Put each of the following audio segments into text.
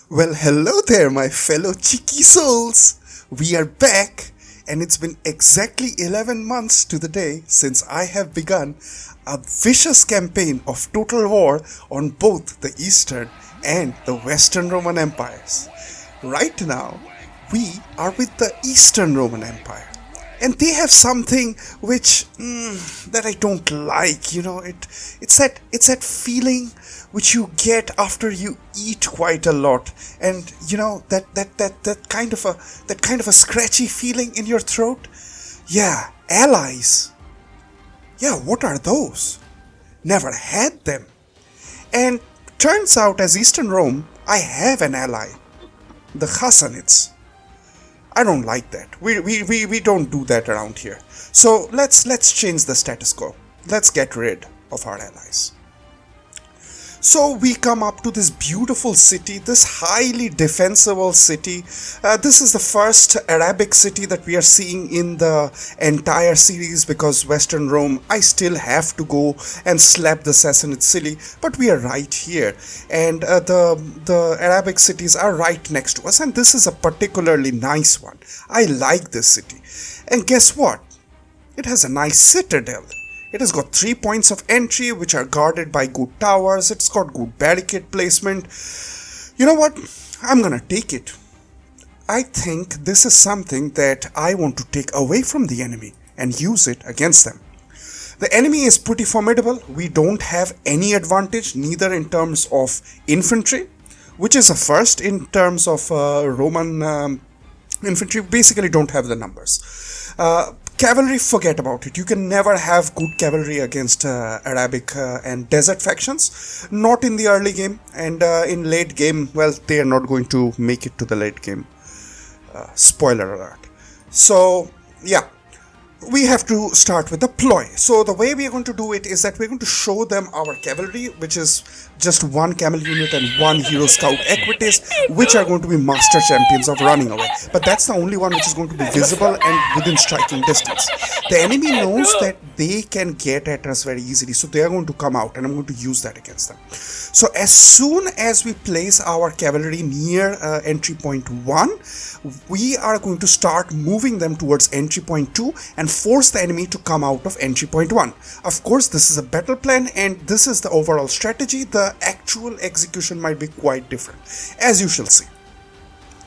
Well, hello there, my fellow cheeky souls. We are back, and it's been exactly 11 months to the day since I have begun a vicious campaign of total war on both the Eastern and the Western Roman empires. Right now, we are with the Eastern Roman Empire, and they have something which that I don't like. It's that feeling which you get after you eat quite a lot, and that kind of a scratchy feeling in your throat. Yeah, allies. Yeah, what are those? Never had them. And turns out, as Eastern Rome, I have an ally, the Hassanids. I don't like that. We don't do that around here. So let's change the status quo. Let's get rid of our allies. So we come up to this beautiful city, this highly defensible city. This is the first Arabic city that we are seeing in the entire series, because Western Rome, I still have to go and slap the Sassanid city, but we are right here, and the Arabic cities are right next to us, and this is a particularly nice one. I like this city, and guess what? It has a nice citadel. It has got 3 points of entry which are guarded by good towers. It's got good barricade placement. You know what? I'm gonna take it. I think this is something that I want to take away from the enemy and use it against them. The enemy is pretty formidable. We don't have any advantage, neither in terms of infantry, which is a first in terms of Roman infantry. Basically don't have the numbers. Cavalry, forget about it. You can never have good cavalry against Arabic and desert factions. Not in the early game, and in late game, well, they are not going to make it to the late game. Spoiler alert. So, yeah. We have to start with the ploy. So the way we are going to do it is that we're going to show them our cavalry, which is just one camel unit and one hero scout equities, which are going to be master champions of running away. But that's the only one which is going to be visible and within striking distance. The enemy knows that they can get at us very easily, so they are going to come out, and I'm going to use that against them. So as soon as we place our cavalry near entry point 1, we are going to start moving them towards entry point 2 and force the enemy to come out of entry point 1. Of course, this is a battle plan, and this is the overall strategy. The actual execution might be quite different, as you shall see.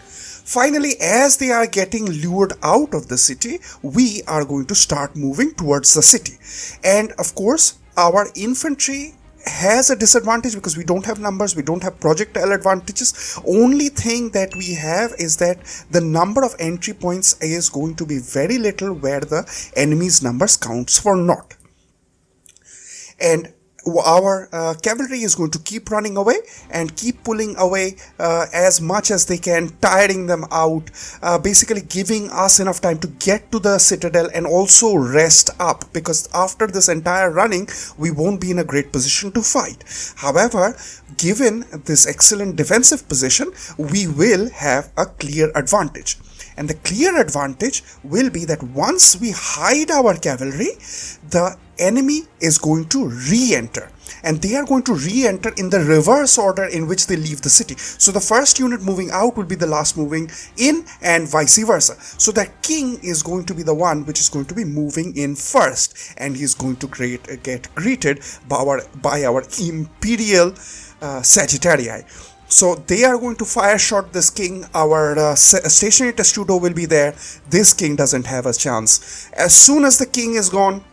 Finally, as they are getting lured out of the city, we are going to start moving towards the city. And of course, our infantry has a disadvantage because we don't have numbers, we don't have projectile advantages. Only thing that we have is that the number of entry points is going to be very little where the enemy's numbers counts for naught. And our cavalry is going to keep running away and keep pulling away as much as they can, tiring them out, basically giving us enough time to get to the citadel and also rest up, because after this entire running we won't be in a great position to fight. However, given this excellent defensive position, we will have a clear advantage. And the clear advantage will be that once we hide our cavalry, the enemy is going to re-enter. And they are going to re-enter in the reverse order in which they leave the city. So the first unit moving out will be the last moving in, and vice versa. So that king is going to be the one which is going to be moving in first. And he's going to get greeted by our Imperial Sagittarii. So they are going to fire shot this king. Our stationary testudo will be there. This king doesn't have a chance. As soon as the king is gone,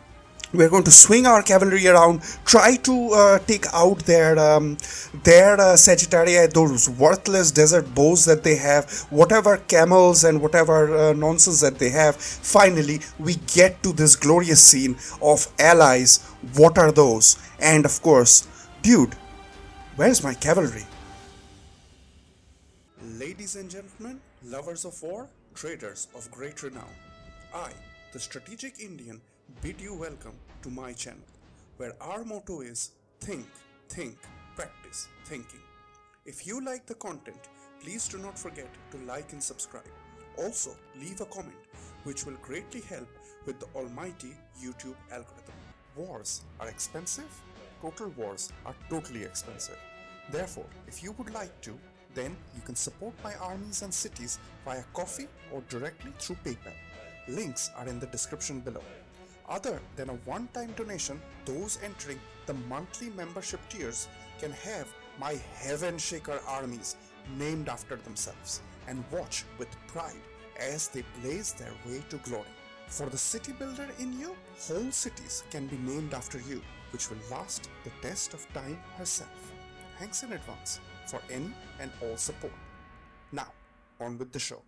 we're going to swing our cavalry around, try to take out their Sagittarii, those worthless desert bows that they have, whatever camels and whatever nonsense that they have. Finally, we get to this glorious scene of allies. What are those? And of course, dude, where's my cavalry? Ladies and gentlemen, lovers of war, traders of great renown, I, the Strategic Indian, bid you welcome to my channel, where our motto is think, practice thinking. If you like the content, please do not forget to like and subscribe. Also, leave a comment, which will greatly help with the almighty YouTube algorithm. Wars are expensive. Total wars are totally expensive. Therefore, if you would like to Then you can support my armies and cities via coffee or directly through PayPal. Links are in the description below. Other than a one-time donation, those entering the monthly membership tiers can have my Heaven Shaker armies named after themselves and watch with pride as they blaze their way to glory. For the city builder in you, whole cities can be named after you, which will last the test of time herself. Thanks in advance for any and all support. Now, on with the show.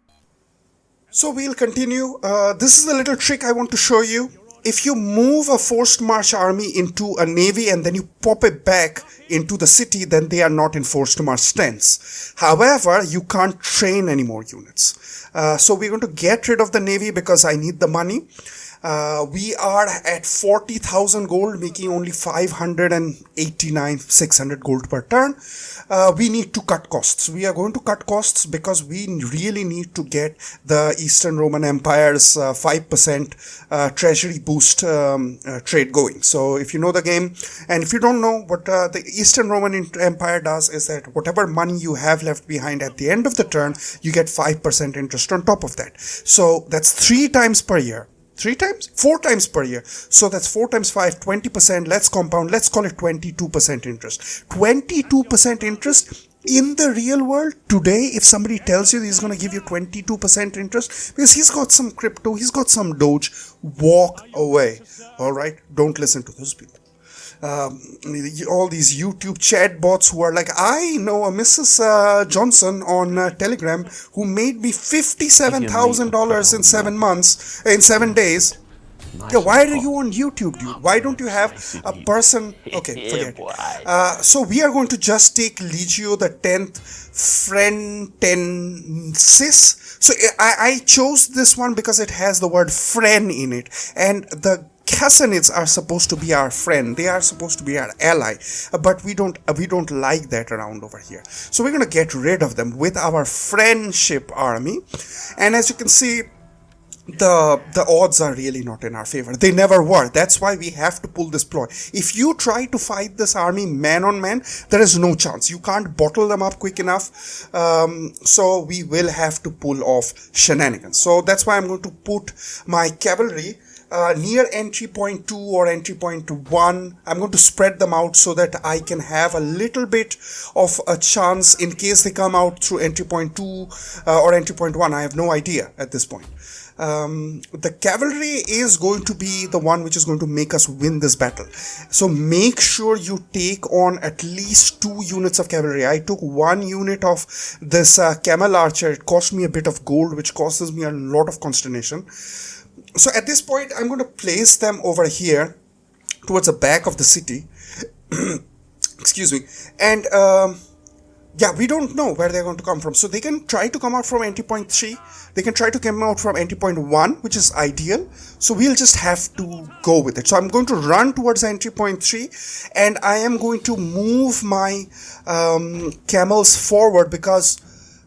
So we'll continue. This is a little trick I want to show you. If you move a forced march army into a navy and then you pop it back into the city, then they are not in forced march stance. However, you can't train any more units. So we're going to get rid of the navy because I need the money. We are at 40,000 gold, making only 600 gold per turn. We need to cut costs. We are going to cut costs because we really need to get the Eastern Roman Empire's 5% treasury boost trade going. So if you know the game, and if you don't know what the Eastern Roman Empire does, is that whatever money you have left behind at the end of the turn, you get 5% interest on top of that. So that's 3 times per year. 3 times? 4 times per year. So that's 4 times 5, 20%. Let's compound. Let's call it 22% interest. 22% interest in the real world today. If somebody tells you he's going to give you 22% interest because he's got some crypto, he's got some Doge, walk away. All right. Don't listen to those people. All these YouTube chat bots who are like, I know a Mrs. Johnson on Telegram who made me $57,000 in 7 months, in 7 days. Yeah, why are you on YouTube, dude? Why don't you have a person? Okay, forget it. So we are going to just take Legio the 10th Frentensis. So I chose this one because it has the word Fren in it, and the Cassanids are supposed to be our friend. They are supposed to be our ally, but we don't like that around over here. So we're going to get rid of them with our friendship army. And as you can see, the odds are really not in our favor. They never were. That's why we have to pull this ploy. If you try to fight this army man on man, there is no chance. You can't bottle them up quick enough. So we will have to pull off shenanigans. So that's why I'm going to put my cavalry near entry point 2 or entry point 1. I'm going to spread them out so that I can have a little bit of a chance in case they come out through entry point 2 or entry point 1. I have no idea at this point. The cavalry is going to be the one which is going to make us win this battle. So make sure you take on at least 2 units of cavalry. I took 1 unit of this camel archer. It cost me a bit of gold, which causes me a lot of consternation. So at this point, I'm going to place them over here towards the back of the city. Excuse me. And yeah, we don't know where they're going to come from. So they can try to come out from entry point 3. They can try to come out from entry point 1, which is ideal. So we'll just have to go with it. So I'm going to run towards entry point 3. And I am going to move my camels forward because,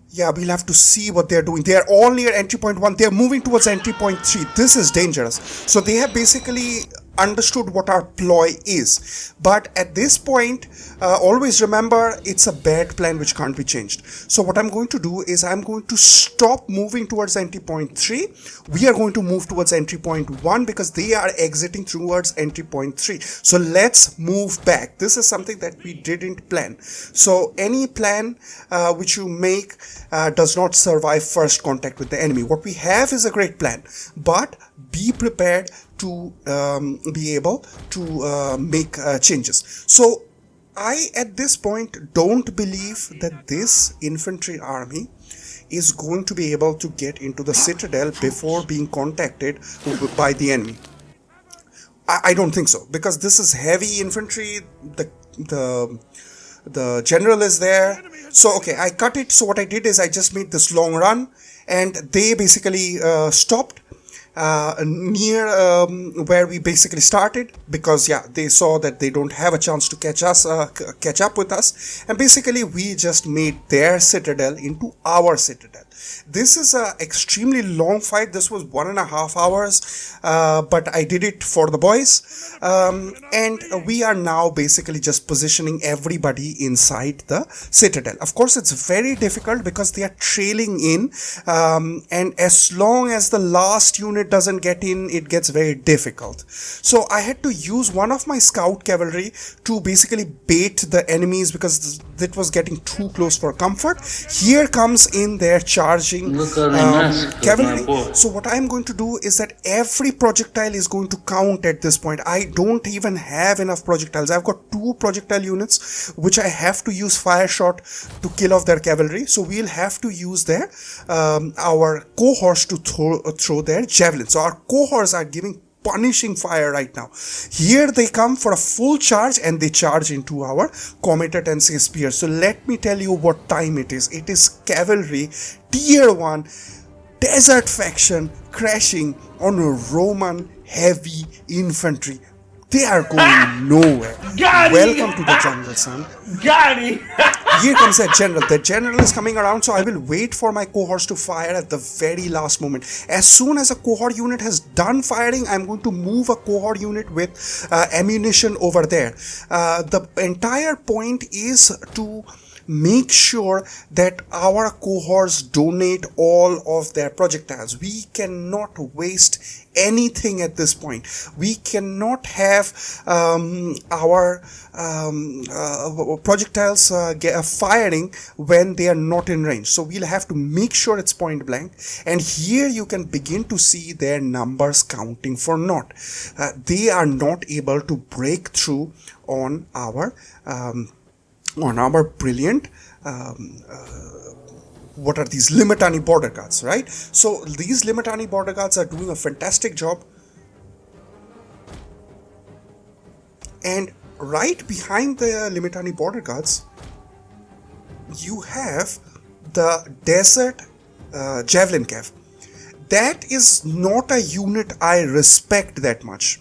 yeah, we'll have to see what they're doing. They are all near entry point 1. They're moving towards entry point 3. This is dangerous. So they have basically understood what our ploy is. But at this point, always remember, it's a bad plan which can't be changed. So what I'm going to do is I'm going to stop moving towards entry point 3. We are going to move towards entry point 1 because they are exiting towards entry point 3. So let's move back. This is something that we didn't plan. So any plan which you make does not survive first contact with the enemy. What we have is a great plan, but be prepared to be able to make changes. So I, at this point, don't believe that this infantry army is going to be able to get into the citadel before being contacted by the enemy. I don't think so, because this is heavy infantry. The general is there. So okay, I cut it. So what I did is I just made this long run, and they basically stopped. near where we basically started, because yeah, they saw that they don't have a chance to catch up with us, and basically we just made their citadel into our citadel. This is a extremely long fight. This was 1.5 hours, but I did it for the boys, and we are now basically just positioning everybody inside the citadel. Of course, it's very difficult because they are trailing in, and as long as the last unit doesn't get in, it gets very difficult. So I had to use one of my scout cavalry to basically bait the enemies because it was getting too close for comfort. Here comes in their charging cavalry. So what I'm going to do is that every projectile is going to count at this point. I don't even have enough projectiles. I've got 2 projectile units which I have to use fire shot to kill off their cavalry. So we'll have to use their our cohorts to throw their javelins. So our cohorts are giving punishing fire right now. Here they come for a full charge and they charge into our Comet and spears. So let me tell you what time it is. It is cavalry tier 1 desert faction crashing on a Roman heavy infantry. They are going nowhere. Welcome to the jungle, son. Got him! Here comes that general. The general is coming around, so I will wait for my cohorts to fire at the very last moment. As soon as a cohort unit has done firing, I'm going to move a cohort unit with ammunition over there. The entire point is to make sure that our cohorts donate all of their projectiles. We cannot waste anything at this point. We cannot have our projectiles firing when they are not in range. So we'll have to make sure it's point blank. And here you can begin to see their numbers counting for naught. They are not able to break through on our brilliant what are these Limitani border guards, right? So these Limitani border guards are doing a fantastic job, and right behind the Limitani border guards you have the desert javelin cav. That is not a unit I respect that much,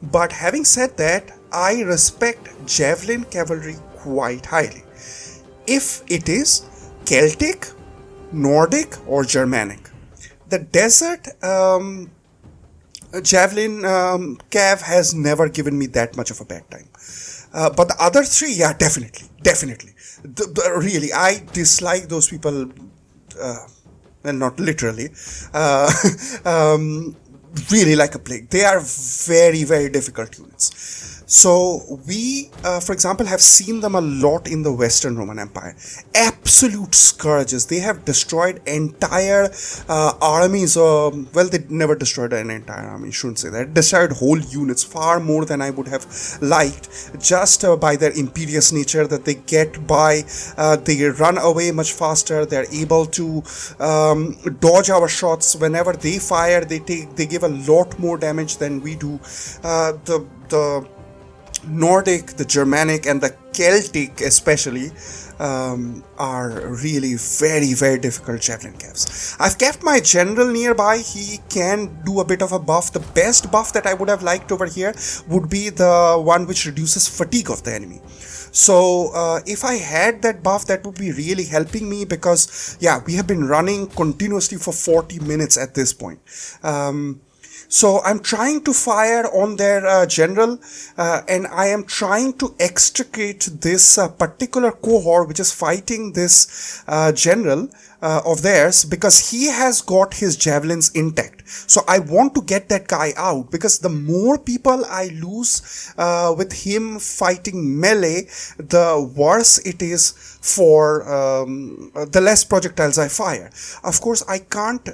but having said that, I respect javelin cavalry quite highly. If it is Celtic, Nordic or Germanic. The desert javelin cav has never given me that much of a bad time. But the other 3, yeah, definitely. Really, I dislike those people, well, not literally, really like a plague. They are very, very difficult units. So we, for example, have seen them a lot in the Western Roman Empire. Absolute scourges. They have destroyed entire armies. Well, they never destroyed an entire army, shouldn't say that. Destroyed whole units, far more than I would have liked, just by their imperious nature that they get by. They run away much faster. They're able to dodge our shots. Whenever they fire, they give a lot more damage than we do. The Nordic, the Germanic and the Celtic especially are really very, very difficult javelin cavs. I've kept my general nearby. He can do a bit of a buff. The best buff that I would have liked over here would be the one which reduces fatigue of the enemy. So if I had that buff, that would be really helping me, because yeah, we have been running continuously for 40 minutes at this point. So I'm trying to fire on their general, and I am trying to extricate this particular cohort which is fighting this general of theirs, because he has got his javelins intact. So I want to get that guy out, because the more people I lose with him fighting melee, the worse it is for the less projectiles I fire. Of course, I couldn't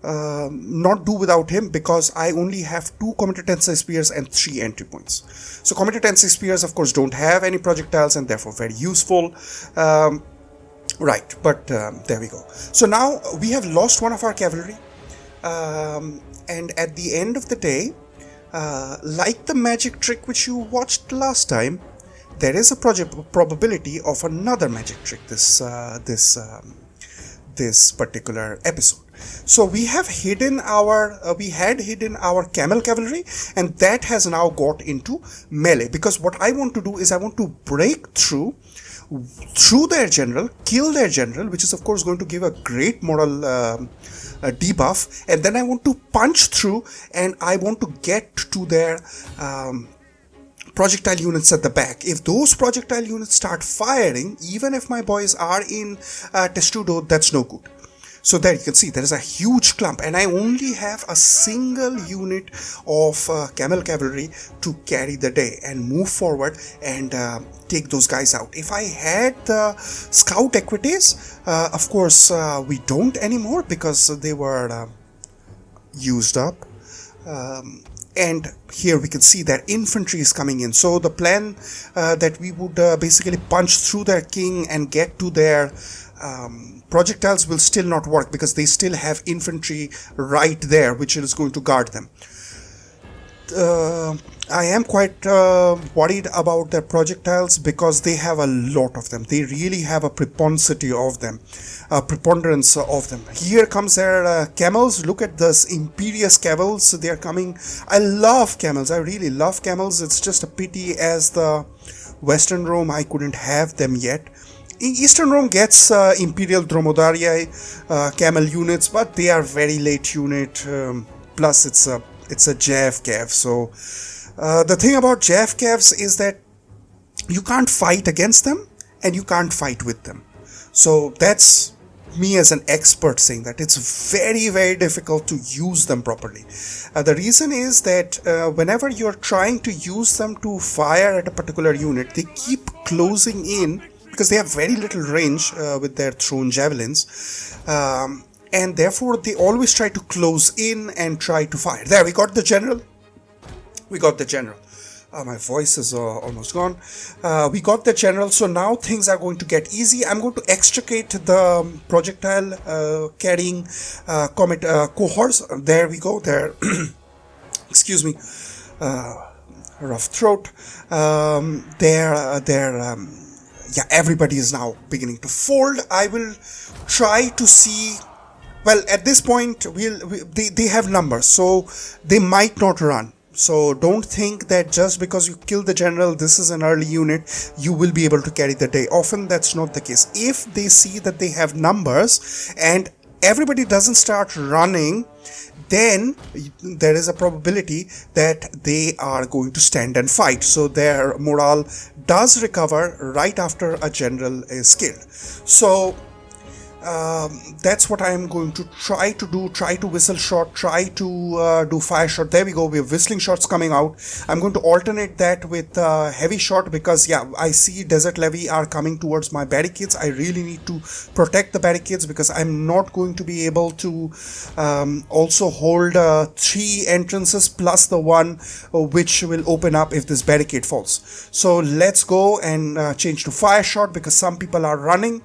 not do without him, because I only have 2 competency spears and 3 entry points. So competency spears of course don't have any projectiles and therefore very useful. Right, but there we go. So now we have lost one of our cavalry, and at the end of the day, like the magic trick which you watched last time, there is a probability of another magic trick this particular episode. So we have hidden our we had hidden our camel cavalry, and that has now got into melee, because what I want to do is I want to break through their general, kill their general, which is of course going to give a great moral debuff, and then I want to punch through and I want to get to their projectile units at the back. If those projectile units start firing, even if my boys are in testudo, that's no good. So there you can see there is a huge clump, and I only have a single unit of camel cavalry to carry the day and move forward and take those guys out. If I had the scout equities, of course we don't anymore because they were used up. And here we can see that infantry is coming in. So the plan that we would basically punch through their king and get to their projectiles will still not work, because they still have infantry right there which is going to guard them. I am quite worried about their projectiles because they have a lot of them. They really have a preponderance of them. Here comes their camels. Look at this imperious camels. They are coming. I love camels. I really love camels. It's just a pity as the Western Rome I couldn't have them yet. Eastern Rome gets Imperial Dromedarii camel units, but they are very late unit. Plus it's a JF Cav. So the thing about JF Cavs is that you can't fight against them and you can't fight with them. So that's me as an expert saying that it's very, very difficult to use them properly. The reason is that whenever you're trying to use them to fire at a particular unit, they keep closing in because they have very little range with their thrown javelins. And therefore they always try to close in and try to fire. There, we got the general. My voice is almost gone. We got the general, so now things are going to get easy. I'm going to extricate the projectile carrying comet cohorts. There we go. There, excuse me, rough throat. Yeah, everybody is now beginning to fold. I will try to see. Well, at this point, they have numbers, so they might not run. So don't think that just because you kill the general, this is an early unit, you will be able to carry the day. Often that's not the case. If they see that they have numbers and everybody doesn't start running, then there is a probability that they are going to stand and fight. So their morale does recover right after a general is killed. So that's what I am going to try to do. Try to whistle shot, try to do fire shot. There we go, we have whistling shots coming out. I'm going to alternate that with heavy shot because yeah, I see desert levy are coming towards my barricades. I really need to protect the barricades because I'm not going to be able to also hold 3 entrances plus the one which will open up if this barricade falls. So let's go and change to fire shot because some people are running.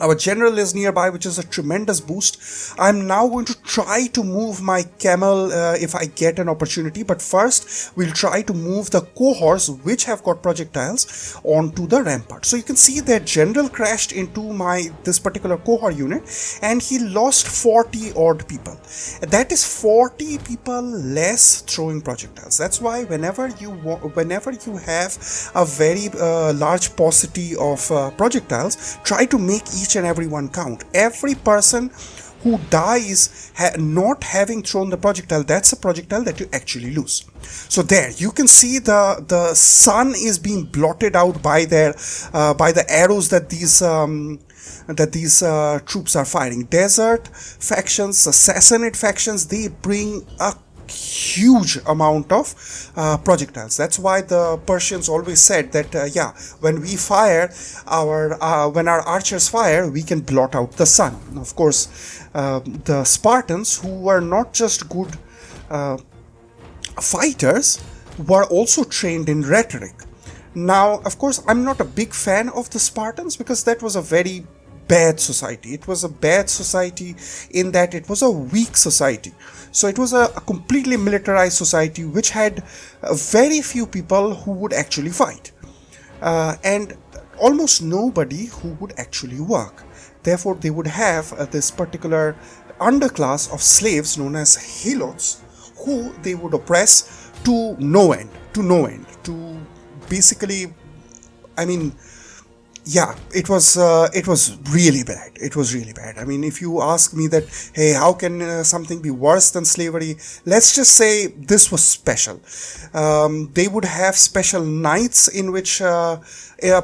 Our general is nearby, which is a tremendous boost. I'm now going to try to move my camel if I get an opportunity. But first, we'll try to move the cohorts, which have got projectiles, onto the rampart. So you can see that general crashed into this particular cohort unit, and he lost 40 odd people. That is 40 people less throwing projectiles. That's why whenever you have a very large paucity of projectiles, try to make each and every one count. Every person who dies not having thrown the projectile, that's a projectile that you actually lose. So there you can see the sun is being blotted out by the arrows that these troops are firing. Desert factions, assassinate factions, they bring a huge amount of projectiles. That's why the Persians always said that when we fire when our archers fire, we can blot out the sun. Of course, the Spartans, who were not just good fighters, were also trained in rhetoric. Now, of course, I'm not a big fan of the Spartans because that was a very bad society. It was a bad society in that it was a weak society. So it was a completely militarized society which had very few people who would actually fight. And almost nobody who would actually work. Therefore, they would have this particular underclass of slaves known as helots, who they would oppress to no end, to basically, I mean, yeah, it was really bad. It was really bad. I mean, if you ask me that, hey, how can something be worse than slavery? Let's just say this was special. They would have special nights in which a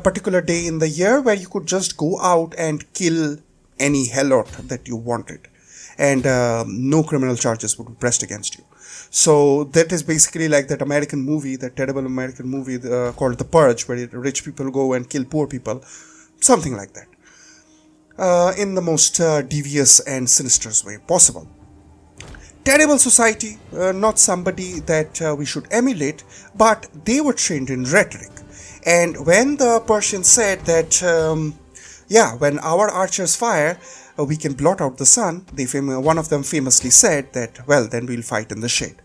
particular day in the year where you could just go out and kill any helot that you wanted, and no criminal charges would be pressed against you. So that is basically like that American movie, that terrible American movie called The Purge, where rich people go and kill poor people, something like that, in the most devious and sinister way possible. Terrible society, not somebody that we should emulate, but they were trained in rhetoric. And when the Persians said that, when our archers fire, we can blot out the sun, one of them famously said that, well, then we'll fight in the shade.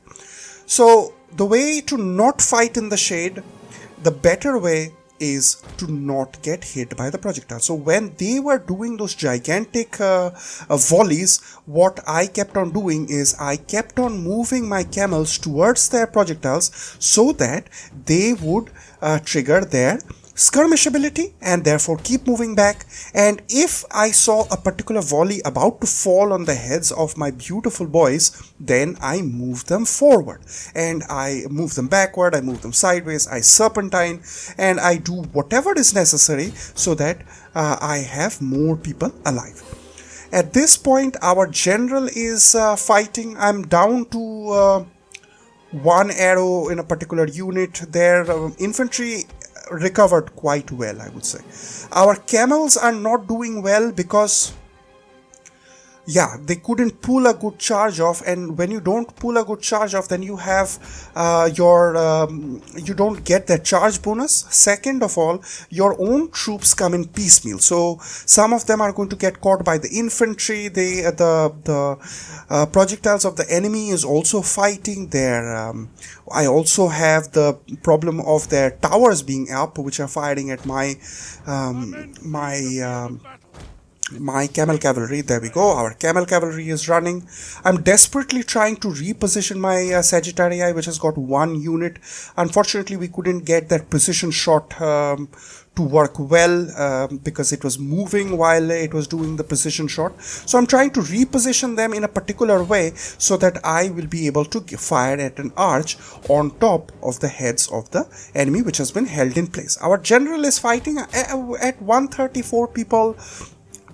So the way to not fight in the shade, the better way is to not get hit by the projectile. So when they were doing those gigantic volleys, what I kept on doing is I kept on moving my camels towards their projectiles so that they would trigger their skirmish ability and therefore keep moving back. And if I saw a particular volley about to fall on the heads of my beautiful boys, then I move them forward, and I move them backward, I move them sideways, I serpentine, and I do whatever is necessary so that I have more people alive. At this point, our general is fighting. I'm down to one arrow in a particular unit. Their infantry recovered quite well, I would say. Our camels are not doing well because they couldn't pull a good charge off, and when you don't pull a good charge off, then you have you don't get that charge bonus. Second of all, your own troops come in piecemeal, so some of them are going to get caught by the infantry. The projectiles of the enemy is also fighting there. I also have the problem of their towers being up, which are firing at my camel cavalry. There we go. Our camel cavalry is running. I'm desperately trying to reposition my Sagittarii, which has got one unit. Unfortunately, we couldn't get that precision shot to work well because it was moving while it was doing the precision shot. So I'm trying to reposition them in a particular way so that I will be able to fire at an arch on top of the heads of the enemy, which has been held in place. Our general is fighting at 134 people.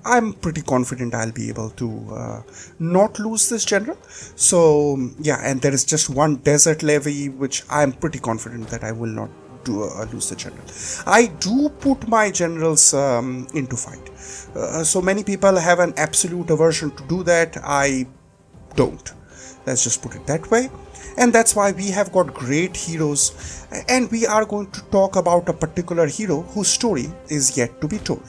I'm pretty confident I'll be able to not lose this general. So, and there is just one desert levy, which I'm pretty confident that I will not lose the general. I do put my generals into fight. So many people have an absolute aversion to do that. I don't. Let's just put it that way. And that's why we have got great heroes. And we are going to talk about a particular hero whose story is yet to be told.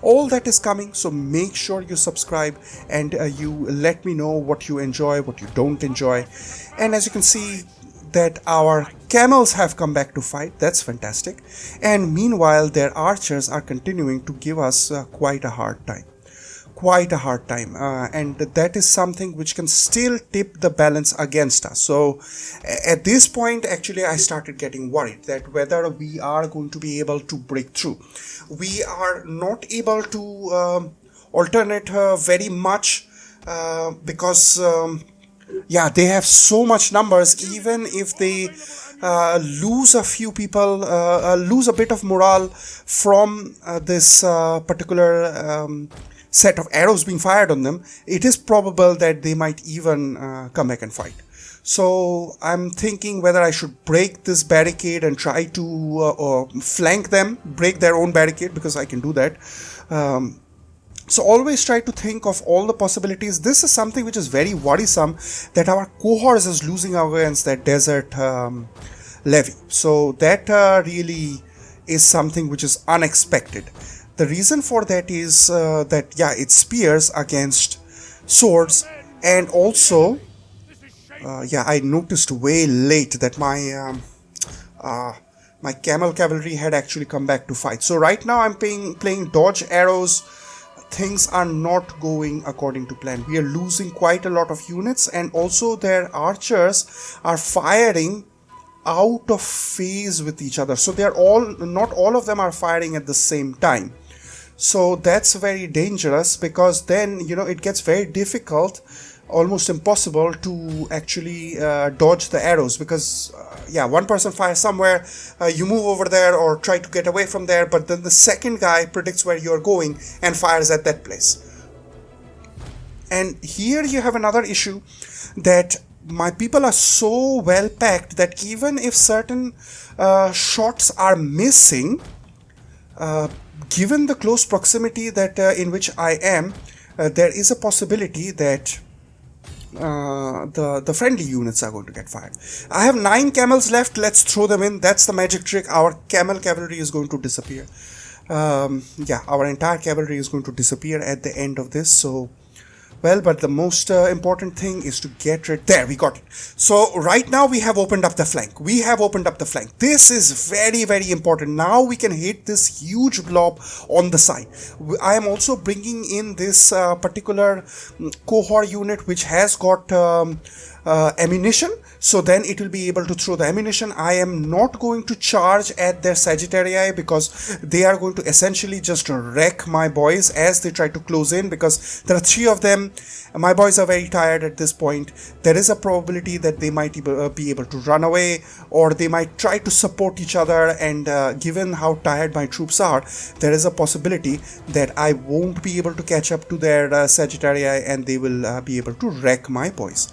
All that is coming, so make sure you subscribe and you let me know what you enjoy, what you don't enjoy. And as you can see, that our camels have come back to fight. That's fantastic. And meanwhile, their archers are continuing to give us quite a hard time. And that is something which can still tip the balance against us. So at this point, actually, I started getting worried that whether we are going to be able to break through. We are not able to alternate very much because they have so much numbers. Even if they lose a few people, lose a bit of morale from this particular set of arrows being fired on them, it is probable that they might even come back and fight. So I'm thinking whether I should break this barricade and try to flank them, break their own barricade, because I can do that. So always try to think of all the possibilities. This is something which is very worrisome, that our cohorts is losing against that desert levy. So that really is something which is unexpected. The reason for that is that it spears against swords, and also I noticed way late that my my camel cavalry had actually come back to fight. So right now I'm playing dodge arrows. Things are not going according to plan. We are losing quite a lot of units, and also their archers are firing out of phase with each other. So not all of them are firing at the same time. So that's very dangerous, because then, it gets very difficult, almost impossible to actually dodge the arrows, because one person fires somewhere, you move over there or try to get away from there, but then the second guy predicts where you're going and fires at that place. And here you have another issue, that my people are so well packed that even if certain shots are missing, given the close proximity that in which I am, there is a possibility that the friendly units are going to get fired. I have 9 camels left. Let's throw them in. That's the magic trick. Our camel cavalry is going to disappear. Our entire cavalry is going to disappear at the end of this. So, but the most important thing is to get rid. There, we got it. So right now we have opened up the flank. This is very, very important. Now we can hit this huge blob on the side. I am also bringing in this particular cohort unit, which has got ammunition. So then it will be able to throw the ammunition. I am not going to charge at their Sagittarii, because they are going to essentially just wreck my boys as they try to close in, because there are 3 of them. My boys are very tired at this point. There is a probability that they might be able to run away, or they might try to support each other, and given how tired my troops are, there is a possibility that I won't be able to catch up to their Sagittarii, and they will be able to wreck my boys.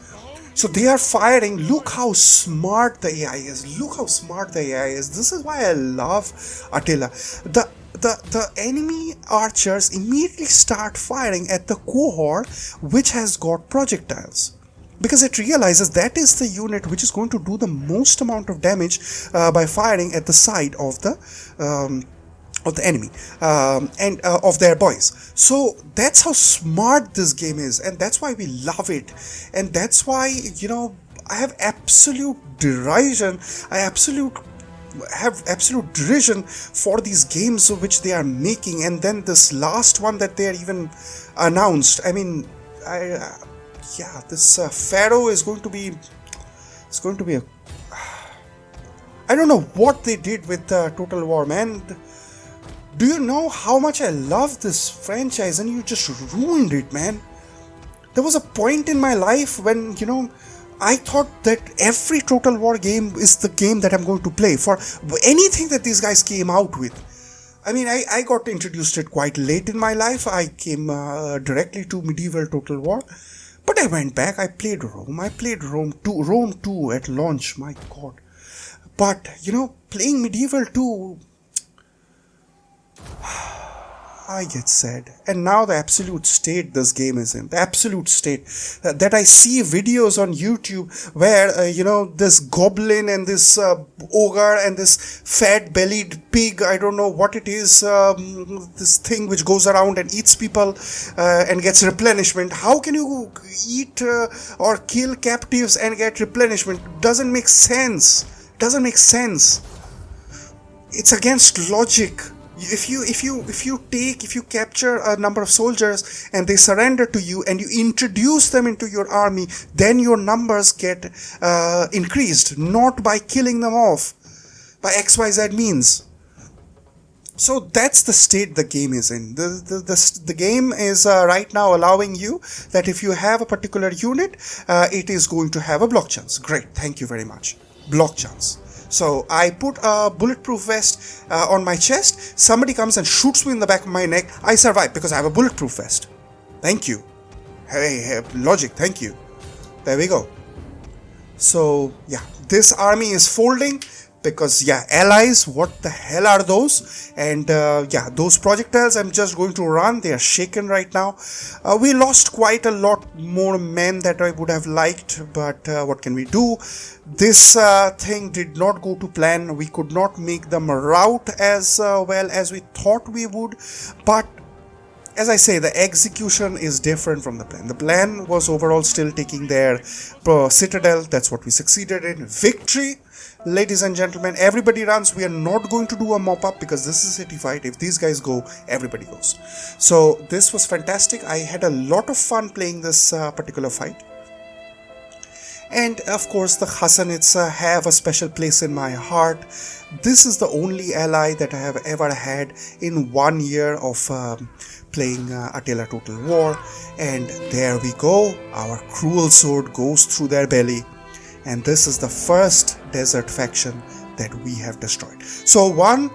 So they are firing. Look how smart the AI is. This is why I love Attila. The enemy archers immediately start firing at the cohort which has got projectiles, because it realizes that is the unit which is going to do the most amount of damage by firing at the side of the enemy and of their boys. So that's how smart this game is, and that's why we love it, and that's why I have absolute derision. Have absolute derision for these games which they are making. And then this last one that they are even announced, I mean, this Pharaoh is going to be, a, I don't know what they did with Total War, man. Do you know how much I love this franchise, and you just ruined it, man? There was a point in my life when, I thought that every Total War game is the game that I'm going to play for anything that these guys came out with. I mean, I got introduced to it quite late in my life. I came directly to medieval Total War. But I went back, I played Rome. I played Rome 2 at launch, my god. But, playing medieval 2... I get sad. And now the absolute state this game is in. The absolute state. That I see videos on YouTube where, this goblin and this ogre and this fat-bellied pig, I don't know what it is, this thing which goes around and eats people and gets replenishment. How can you eat or kill captives and get replenishment? Doesn't make sense. It's against logic. If you capture a number of soldiers and they surrender to you and you introduce them into your army, then your numbers get increased, not by killing them off by XYZ means. So that's the state the game is in. The game is right now allowing you that if you have a particular unit, it is going to have a block chance. Great, thank you very much. Block chance. So I put a bulletproof vest on my chest. Somebody comes and shoots me in the back of my neck. I survive because I have a bulletproof vest. Thank you. Hey, logic, thank you. There we go. So, this army is folding because, allies, what the hell are those? And, those projectiles I'm just going to run. They are shaken right now. We lost quite a lot more men that I would have liked, but what can we do? This thing did not go to plan. We could not make them rout as well as we thought we would, but as I say, the execution is different from the plan. The plan was overall still taking their citadel. That's what we succeeded in. Victory. Ladies and gentlemen, everybody runs. We are not going to do a mop-up because this is a city fight. If these guys go, everybody goes. So this was fantastic. I had a lot of fun playing this particular fight. And of course, the Hassanids have a special place in my heart. This is the only ally that I have ever had in 1 year of playing Attila Total War. And there we go. Our cruel sword goes through their belly. And this is the first desert faction that we have destroyed. So one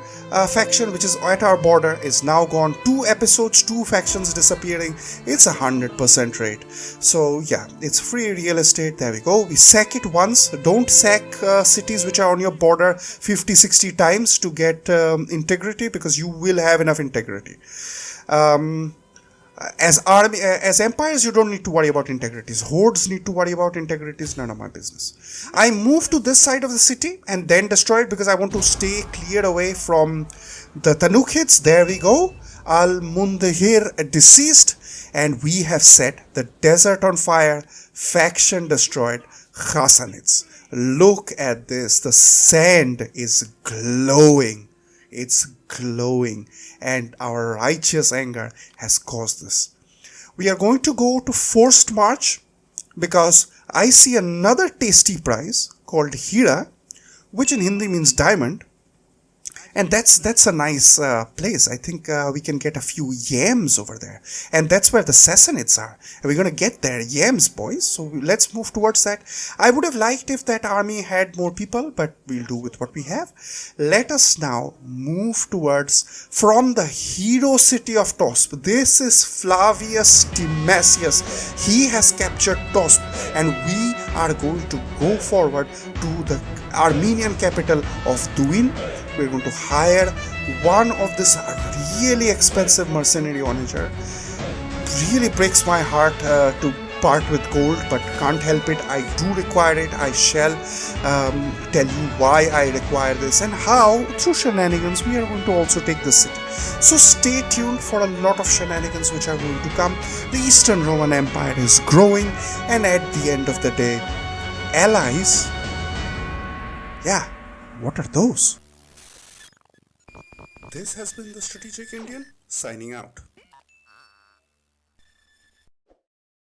faction which is at our border is now gone. 2 episodes, 2 factions disappearing. It's 100% rate. So yeah, it's free real estate. There we go. We sack it once. Don't sack cities which are on your border 50-60 times to get integrity, because you will have enough integrity. As empires, you don't need to worry about integrities. Hordes need to worry about integrities. None of my business. I moved to this side of the city and then destroyed because I want to stay clear away from the Tanukids. There we go. Al Mundahir deceased, and we have set the desert on fire. Faction destroyed. Hassanids. Look at this. The sand is glowing. It's glowing, and our righteous anger has caused this. We are going to go to forced march because I see another tasty prize called Hira, which in Hindi means diamond. And that's a nice place. I think we can get a few yams over there. And that's where the Sassanids are. And we're going to get their yams, boys. So let's move towards that. I would have liked if that army had more people, but we'll do with what we have. Let us now move towards, from the hero city of Tosp. This is Flavius Timasius. He has captured Tosp, and we are going to go forward to the Armenian capital of Duin. We're going to hire one of this really expensive mercenary onager. Really breaks my heart to part with gold, but can't help it. I do require it. I shall tell you why I require this and how, through shenanigans, we are going to also take this city. So stay tuned for a lot of shenanigans which are going to come. The Eastern Roman Empire is growing, and at the end of the day, allies, yeah, what are those? This has been the Strategic Indian, signing out.